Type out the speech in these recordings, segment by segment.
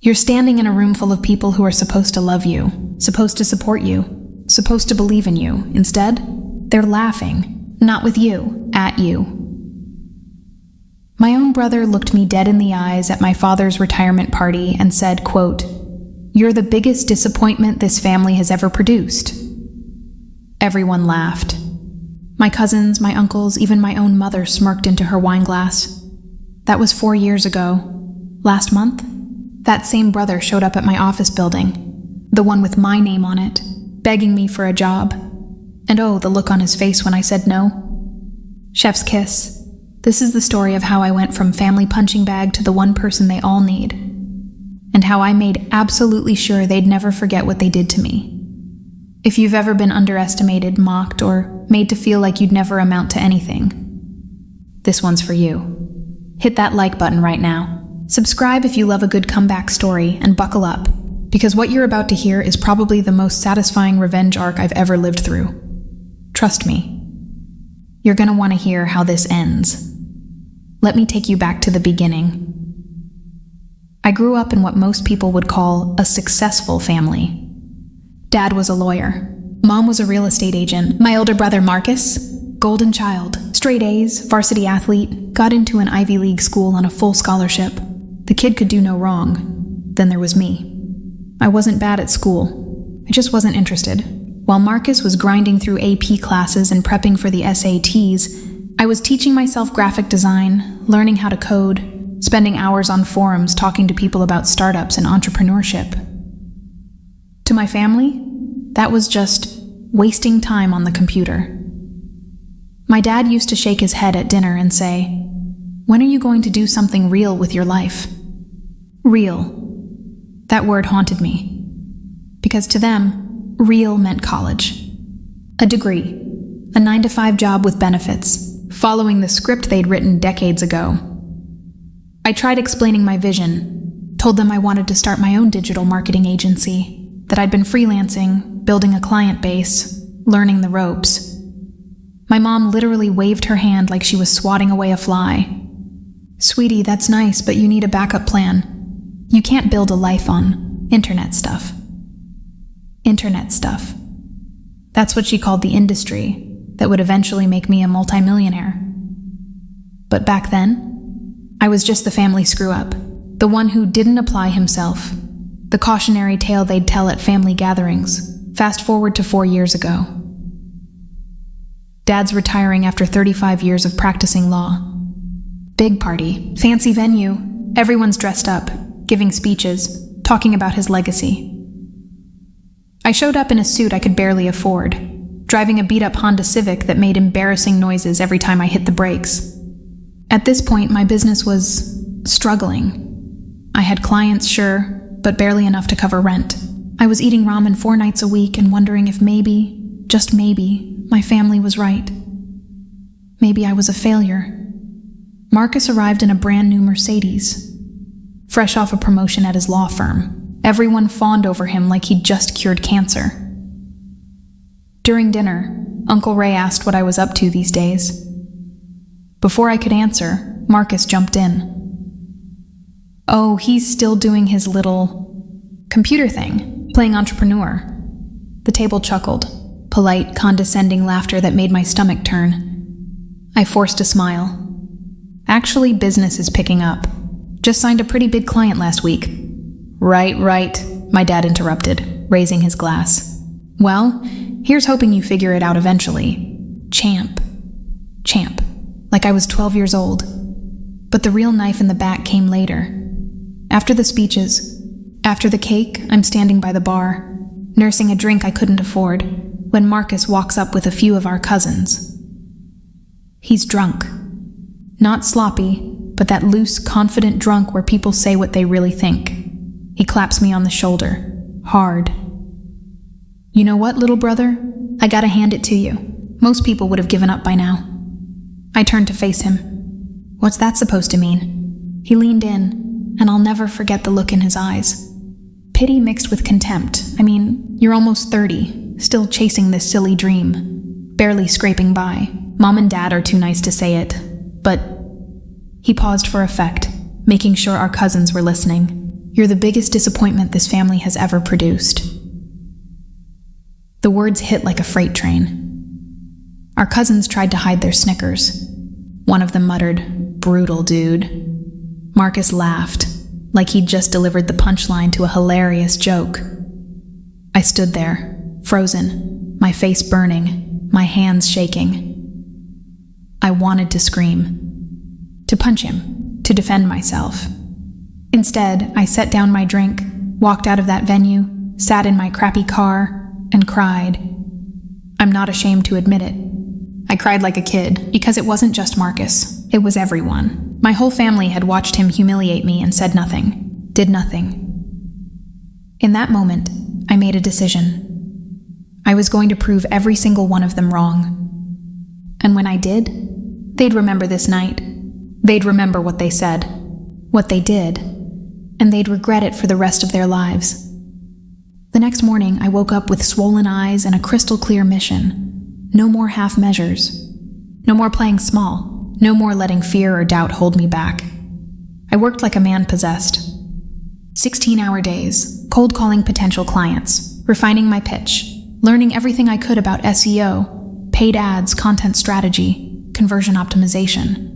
You're standing in a room full of people who are supposed to love you, supposed to support you, supposed to believe in you. Instead, they're laughing, not with you, at you. My own brother looked me dead in the eyes at my father's retirement party and said, quote, "You're the biggest disappointment this family has ever produced." Everyone laughed. My cousins, my uncles, even my own mother smirked into her wine glass. That was 4 years ago. Last month, that same brother showed up at my office building, the one with my name on it, begging me for a job. And oh, the look on his face when I said no. Chef's kiss. This is the story of how I went from family punching bag to the one person they all need, and how I made absolutely sure they'd never forget what they did to me. If you've ever been underestimated, mocked, or made to feel like you'd never amount to anything, this one's for you. Hit that like button right now. Subscribe if you love a good comeback story, and buckle up, because what you're about to hear is probably the most satisfying revenge arc I've ever lived through. Trust me, you're gonna want to hear how this ends. Let me take you back to the beginning. I grew up in what most people would call a successful family. Dad was a lawyer. Mom was a real estate agent. My older brother, Marcus, golden child, straight A's, varsity athlete, got into an Ivy League school on a full scholarship. The kid could do no wrong. Then there was me. I wasn't bad at school. I just wasn't interested. While Marcus was grinding through AP classes and prepping for the SATs, I was teaching myself graphic design, learning how to code, spending hours on forums talking to people about startups and entrepreneurship. To my family, that was just wasting time on the computer. My dad used to shake his head at dinner and say, "When are you going to do something real with your life?" Real. That word haunted me. Because to them, real meant college. A degree. A 9-to-5 job with benefits, following the script they'd written decades ago. I tried explaining my vision, told them I wanted to start my own digital marketing agency, that I'd been freelancing, building a client base, learning the ropes. My mom literally waved her hand like she was swatting away a fly. "Sweetie, that's nice, but you need a backup plan. You can't build a life on internet stuff." Internet stuff. That's what she called the industry that would eventually make me a multimillionaire. But back then, I was just the family screw-up, the one who didn't apply himself, the cautionary tale they'd tell at family gatherings. Fast forward to 4 years ago. Dad's retiring after 35 years of practicing law. Big party, fancy venue, everyone's dressed up, giving speeches, talking about his legacy. I showed up in a suit I could barely afford, driving a beat-up Honda Civic that made embarrassing noises every time I hit the brakes. At this point, my business was struggling. I had clients, sure, but barely enough to cover rent. I was eating ramen 4 nights a week and wondering if maybe, just maybe, my family was right. Maybe I was a failure. Marcus arrived in a brand new Mercedes, fresh off a promotion at his law firm. Everyone fawned over him like he'd just cured cancer. During dinner, Uncle Ray asked what I was up to these days. Before I could answer, Marcus jumped in. "Oh, he's still doing his little computer thing, playing entrepreneur." The table chuckled, polite, condescending laughter that made my stomach turn. I forced a smile. "Actually, business is picking up. Just signed a pretty big client last week." Right, my dad interrupted, raising his glass. "Well, here's hoping you figure it out eventually. Champ. Like I was 12 years old. But the real knife in the back came later. After the speeches, after the cake, I'm standing by the bar, nursing a drink I couldn't afford, when Marcus walks up with a few of our cousins. He's drunk. Not sloppy, but that loose, confident drunk where people say what they really think. He claps me on the shoulder, hard. "You know what, little brother? I gotta hand it to you. Most people would have given up by now." I turned to face him. "What's that supposed to mean?" He leaned in, and I'll never forget the look in his eyes. Pity mixed with contempt. I mean, you're almost 30, still chasing this silly dream, barely scraping by. Mom and Dad are too nice to say it, but... He paused for effect, making sure our cousins were listening. You're the biggest disappointment this family has ever produced." The words hit like a freight train. Our cousins tried to hide their snickers. One of them muttered, "Brutal dude." Marcus laughed, like he'd just delivered the punchline to a hilarious joke. I stood there, frozen, my face burning, my hands shaking. I wanted to scream, to punch him, to defend myself. Instead, I set down my drink, walked out of that venue, sat in my crappy car, and cried. I'm not ashamed to admit it. I cried like a kid, because it wasn't just Marcus. It was everyone. My whole family had watched him humiliate me and said nothing, did nothing. In that moment, I made a decision. I was going to prove every single one of them wrong. And when I did, they'd remember this night. They'd remember what they said, what they did, and they'd regret it for the rest of their lives. The next morning, I woke up with swollen eyes and a crystal clear mission. No more half measures. No more playing small. No more letting fear or doubt hold me back. I worked like a man possessed. 16-hour days, cold calling potential clients, refining my pitch, learning everything I could about SEO, paid ads, content strategy, conversion optimization.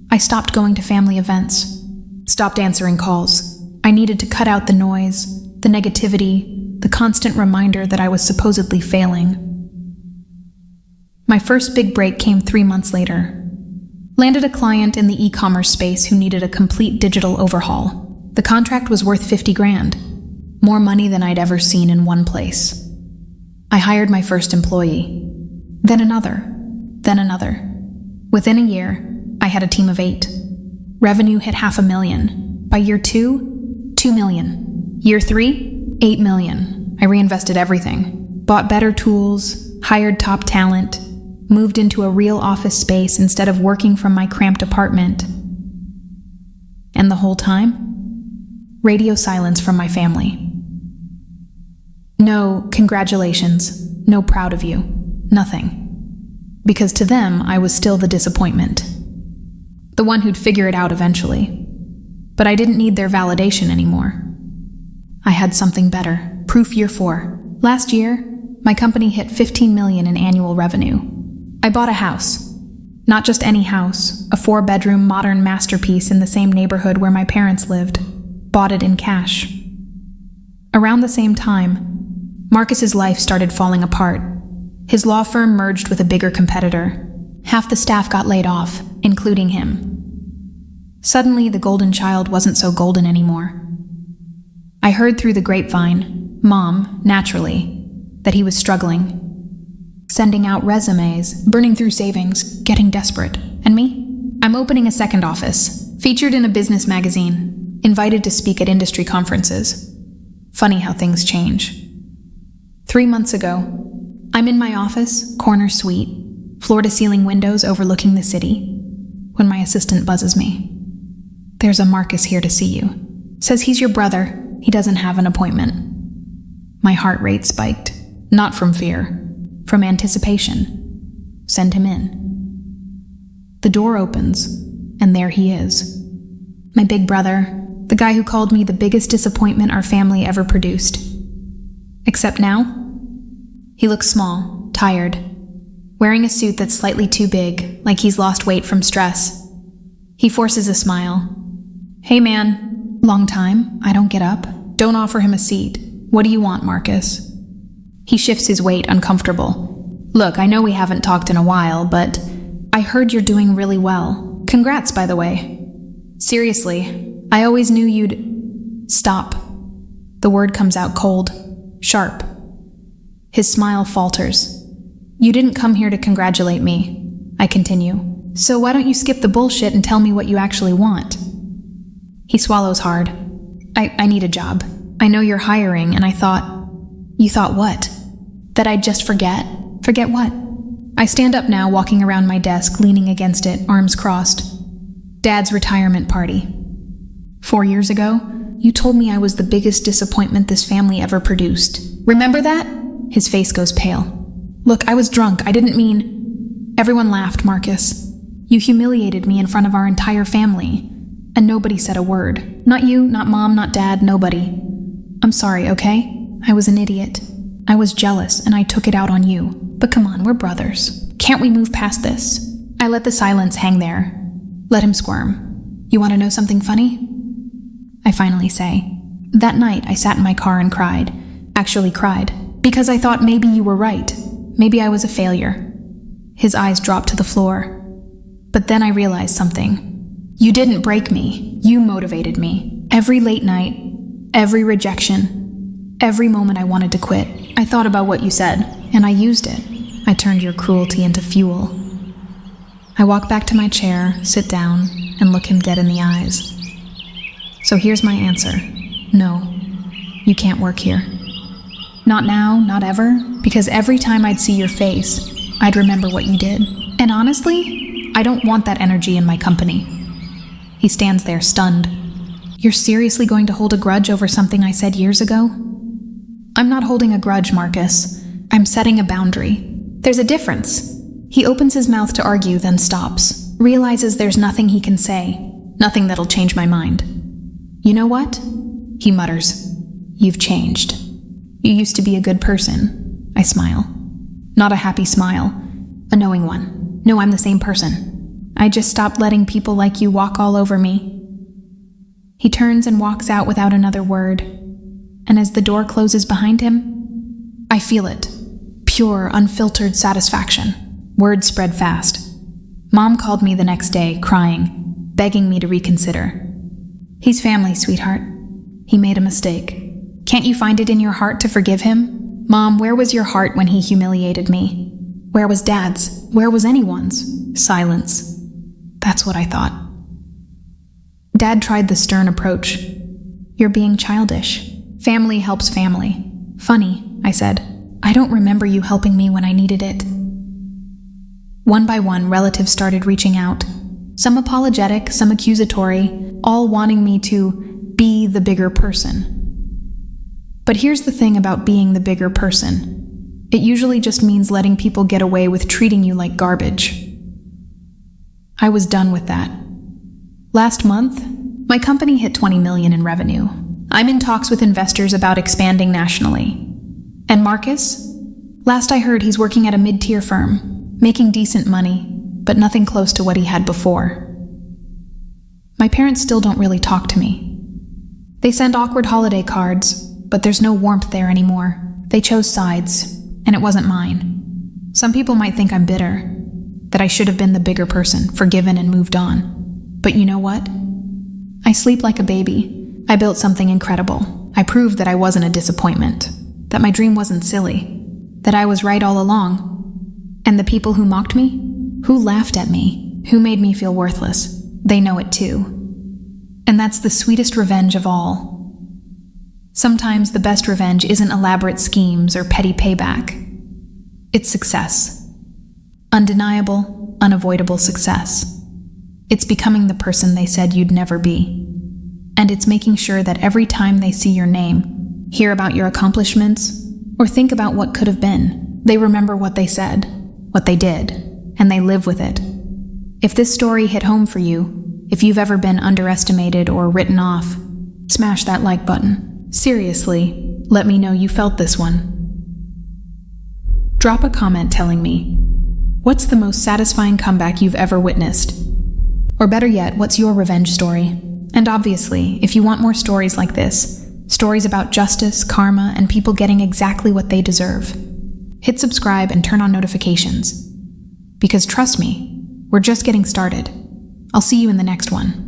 I stopped going to family events, stopped answering calls. I needed to cut out the noise, the negativity, the constant reminder that I was supposedly failing. My first big break came 3 months later. Landed a client in the e-commerce space who needed a complete digital overhaul. The contract was worth $50,000, more money than I'd ever seen in one place. I hired my first employee, then another, then another. Within a year, I had a team of 8. Revenue hit $500,000. By year 2, $2 million. Year 3, $8 million. I reinvested everything, bought better tools, hired top talent, moved into a real office space instead of working from my cramped apartment. And the whole time, radio silence from my family. No congratulations, no proud of you, nothing. Because to them, I was still the disappointment. The one who'd figure it out eventually. But I didn't need their validation anymore. I had something better. Proof year 4. Last year, my company hit $15 million in annual revenue. I bought a house. Not just any house, a 4-bedroom modern masterpiece in the same neighborhood where my parents lived. Bought it in cash. Around the same time, Marcus's life started falling apart. His law firm merged with a bigger competitor. Half the staff got laid off, including him. Suddenly, the golden child wasn't so golden anymore. I heard through the grapevine, Mom, naturally, that he was struggling. Sending out resumes, burning through savings, getting desperate. And me? I'm opening a second office, featured in a business magazine, invited to speak at industry conferences. Funny how things change. 3 months ago, I'm in my office, corner suite, floor-to-ceiling windows overlooking the city, when my assistant buzzes me. There's a Marcus here to see you. Says he's your brother. He doesn't have an appointment. My heart rate spiked. Not from fear, from anticipation. Send him in. The door opens, and there he is. My big brother, the guy who called me the biggest disappointment our family ever produced. Except now, he looks small, tired, wearing a suit that's slightly too big, like he's lost weight from stress. He forces a smile. Hey man, long time, I don't get up. Don't offer him a seat. What do you want, Marcus? He shifts his weight, uncomfortable. Look, I know we haven't talked in a while, but I heard you're doing really well. Congrats, by the way. Seriously, I always knew you'd... Stop. The word comes out cold, sharp. His smile falters. You didn't come here to congratulate me, I continue. So why don't you skip the bullshit and tell me what you actually want? He swallows hard. I need a job. I know you're hiring, and I thought... You thought what? That I'd just forget? Forget what? I stand up now, walking around my desk, leaning against it, arms crossed. Dad's retirement party. 4 years ago, you told me I was the biggest disappointment this family ever produced. Remember that? His face goes pale. Look, I was drunk. I didn't mean... Everyone laughed, Marcus. You humiliated me in front of our entire family. And nobody said a word. Not you, not Mom, not Dad, nobody. I'm sorry, okay? I was an idiot. I was jealous, and I took it out on you. But come on, we're brothers. Can't we move past this? I let the silence hang there. Let him squirm. You want to know something funny? I finally say. That night, I sat in my car and cried. Actually cried. Because I thought maybe you were right. Maybe I was a failure. His eyes dropped to the floor. But then I realized something. You didn't break me. You motivated me. Every late night, every rejection, every moment I wanted to quit, I thought about what you said, and I used it. I turned your cruelty into fuel. I walk back to my chair, sit down, and look him dead in the eyes. So here's my answer. No, you can't work here. Not now, not ever, because every time I'd see your face, I'd remember what you did. And honestly, I don't want that energy in my company. He stands there, stunned. You're seriously going to hold a grudge over something I said years ago? I'm not holding a grudge, Marcus. I'm setting a boundary. There's a difference. He opens his mouth to argue, then stops. Realizes there's nothing he can say. Nothing that'll change my mind. You know what? He mutters. You've changed. You used to be a good person. I smile. Not a happy smile. A knowing one. No, I'm the same person. I just stopped letting people like you walk all over me. He turns and walks out without another word. And as the door closes behind him, I feel it. Pure, unfiltered satisfaction. Word spread fast. Mom called me the next day, crying, begging me to reconsider. He's family, sweetheart. He made a mistake. Can't you find it in your heart to forgive him? Mom, where was your heart when he humiliated me? Where was Dad's? Where was anyone's? Silence. That's what I thought. Dad tried the stern approach. You're being childish. Family helps family. Funny, I said. I don't remember you helping me when I needed it. One by one, relatives started reaching out. Some apologetic, some accusatory, all wanting me to be the bigger person. But here's the thing about being the bigger person. It usually just means letting people get away with treating you like garbage. I was done with that. Last month, my company hit $20 million in revenue. I'm in talks with investors about expanding nationally. And Marcus? Last I heard, he's working at a mid-tier firm, making decent money, but nothing close to what he had before. My parents still don't really talk to me. They send awkward holiday cards, but there's no warmth there anymore. They chose sides, and it wasn't mine. Some people might think I'm bitter, that I should have been the bigger person, forgiven and moved on. But you know what? I sleep like a baby. I built something incredible. I proved that I wasn't a disappointment, that my dream wasn't silly, that I was right all along. And the people who mocked me, who laughed at me, who made me feel worthless, they know it too. And that's the sweetest revenge of all. Sometimes the best revenge isn't elaborate schemes or petty payback. It's success. Undeniable, unavoidable success. It's becoming the person they said you'd never be. And it's making sure that every time they see your name, hear about your accomplishments, or think about what could have been, they remember what they said, what they did, and they live with it. If this story hit home for you, if you've ever been underestimated or written off, smash that like button. Seriously, let me know you felt this one. Drop a comment telling me, what's the most satisfying comeback you've ever witnessed? Or better yet, what's your revenge story? And obviously, if you want more stories like this, stories about justice, karma, and people getting exactly what they deserve, hit subscribe and turn on notifications. Because trust me, we're just getting started. I'll see you in the next one.